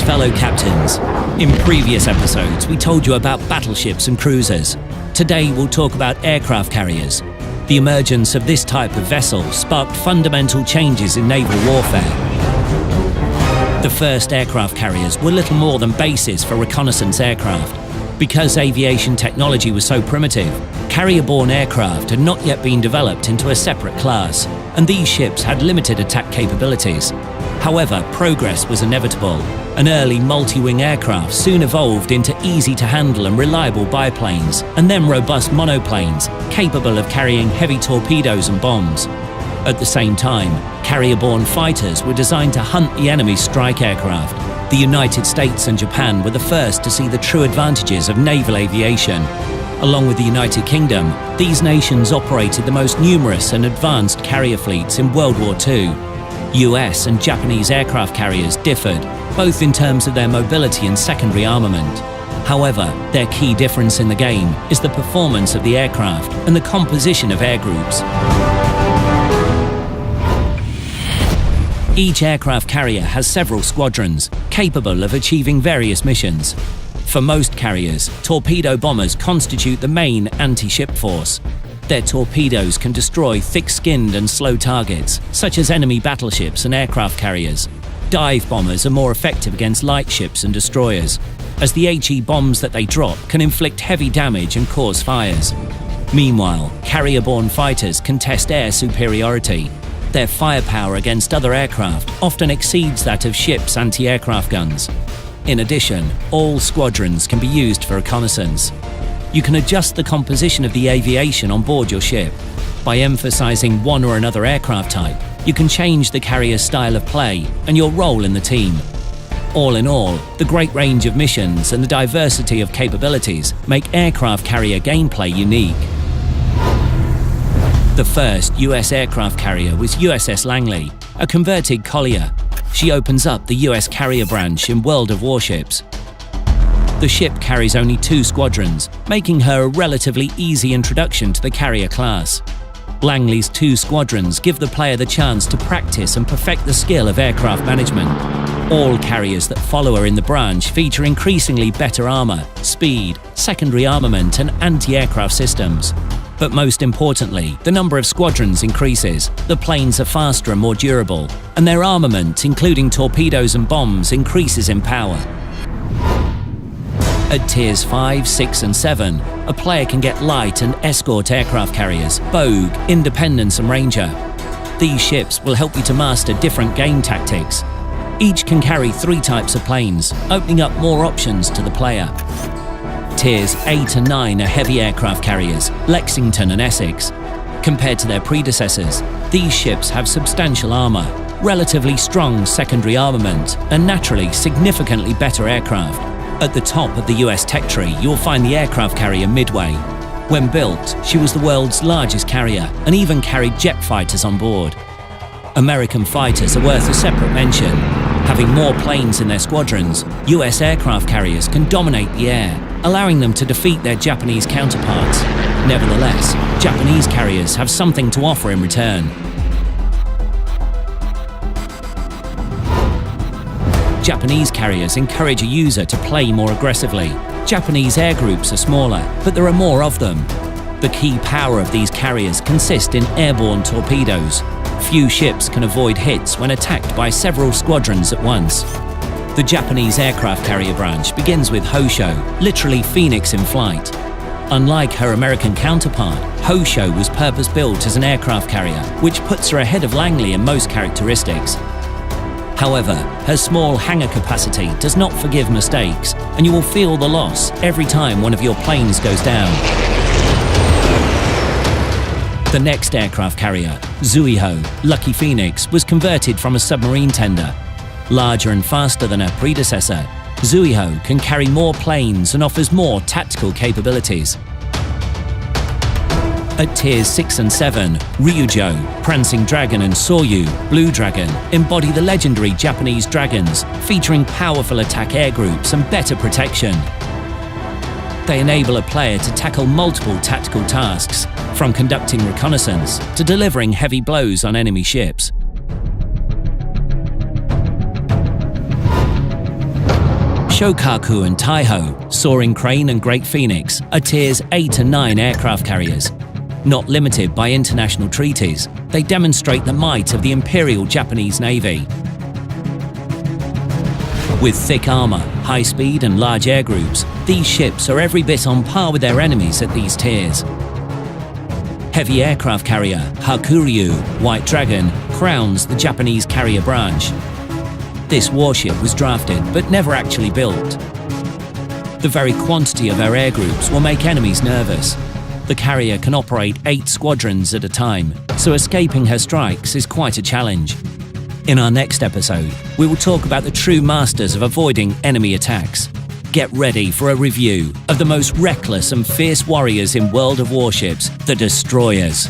fellow captains. In previous episodes, we told you about battleships and cruisers. Today, we'll talk about aircraft carriers. The emergence of this type of vessel sparked fundamental changes in naval warfare. The first aircraft carriers were little more than bases for reconnaissance aircraft. Because aviation technology was so primitive, carrier-borne aircraft had not yet been developed into a separate class, and these ships had limited attack capabilities. However, progress was inevitable. An early multi-wing aircraft soon evolved into easy-to-handle and reliable biplanes, and then robust monoplanes, capable of carrying heavy torpedoes and bombs. At the same time, carrier-borne fighters were designed to hunt the enemy's strike aircraft. The United States and Japan were the first to see the true advantages of naval aviation. Along with the United Kingdom, these nations operated the most numerous and advanced carrier fleets in World War II. US and Japanese aircraft carriers differed, both in terms of their mobility and secondary armament. However, their key difference in the game is the performance of the aircraft and the composition of air groups. Each aircraft carrier has several squadrons, capable of achieving various missions. For most carriers, torpedo bombers constitute the main anti-ship force. Their torpedoes can destroy thick-skinned and slow targets, such as enemy battleships and aircraft carriers. Dive bombers are more effective against light ships and destroyers, as the HE bombs that they drop can inflict heavy damage and cause fires. Meanwhile, carrier-borne fighters can test air superiority. Their firepower against other aircraft often exceeds that of ships' anti-aircraft guns. In addition, all squadrons can be used for reconnaissance. You can adjust the composition of the aviation on board your ship. By emphasizing one or another aircraft type, you can change the carrier's style of play and your role in the team. All in all, the great range of missions and the diversity of capabilities make aircraft carrier gameplay unique. The first US aircraft carrier was USS Langley, a converted collier. She opens up the US carrier branch in World of Warships. The ship carries only 2 squadrons, making her a relatively easy introduction to the carrier class. Langley's 2 squadrons give the player the chance to practice and perfect the skill of aircraft management. All carriers that follow her in the branch feature increasingly better armor, speed, secondary armament, and anti-aircraft systems. But most importantly, the number of squadrons increases, the planes are faster and more durable, and their armament, including torpedoes and bombs, increases in power. At tiers 5, 6 and 7, a player can get light and escort aircraft carriers, Bogue, Independence and Ranger. These ships will help you to master different game tactics. Each can carry 3 types of planes, opening up more options to the player. Tiers 8 and 9 are heavy aircraft carriers, Lexington and Essex. Compared to their predecessors, these ships have substantial armor, relatively strong secondary armament, and naturally significantly better aircraft. At the top of the US tech tree, you'll find the aircraft carrier Midway. When built, she was the world's largest carrier and even carried jet fighters on board. American fighters are worth a separate mention. Having more planes in their squadrons, US aircraft carriers can dominate the air, allowing them to defeat their Japanese counterparts. Nevertheless, Japanese carriers have something to offer in return. Japanese carriers encourage a user to play more aggressively. Japanese air groups are smaller, but there are more of them. The key power of these carriers consists in airborne torpedoes. Few ships can avoid hits when attacked by several squadrons at once. The Japanese aircraft carrier branch begins with Hosho, literally Phoenix in flight. Unlike her American counterpart, Hosho was purpose-built as an aircraft carrier, which puts her ahead of Langley in most characteristics. However, her small hangar capacity does not forgive mistakes, and you will feel the loss every time one of your planes goes down. The next aircraft carrier, Zuiho, Lucky Phoenix, was converted from a submarine tender. Larger and faster than her predecessor, Zuiho can carry more planes and offers more tactical capabilities. At tiers 6 and 7, Ryujo, Prancing Dragon and Soryu, Blue Dragon, embody the legendary Japanese dragons, featuring powerful attack air groups and better protection. They enable a player to tackle multiple tactical tasks, from conducting reconnaissance to delivering heavy blows on enemy ships. Shokaku and Taiho, Soaring Crane and Great Phoenix are Tiers 8 and 9 aircraft carriers. Not limited by international treaties, they demonstrate the might of the Imperial Japanese Navy. With thick armour, high speed and large air groups, these ships are every bit on par with their enemies at these tiers. Heavy aircraft carrier Hakuryu White Dragon crowns the Japanese carrier branch. This warship was drafted but never actually built. The very quantity of her air groups will make enemies nervous. The carrier can operate 8 squadrons at a time, so escaping her strikes is quite a challenge. In our next episode, we will talk about the true masters of avoiding enemy attacks. Get ready for a review of the most reckless and fierce warriors in World of Warships, the Destroyers.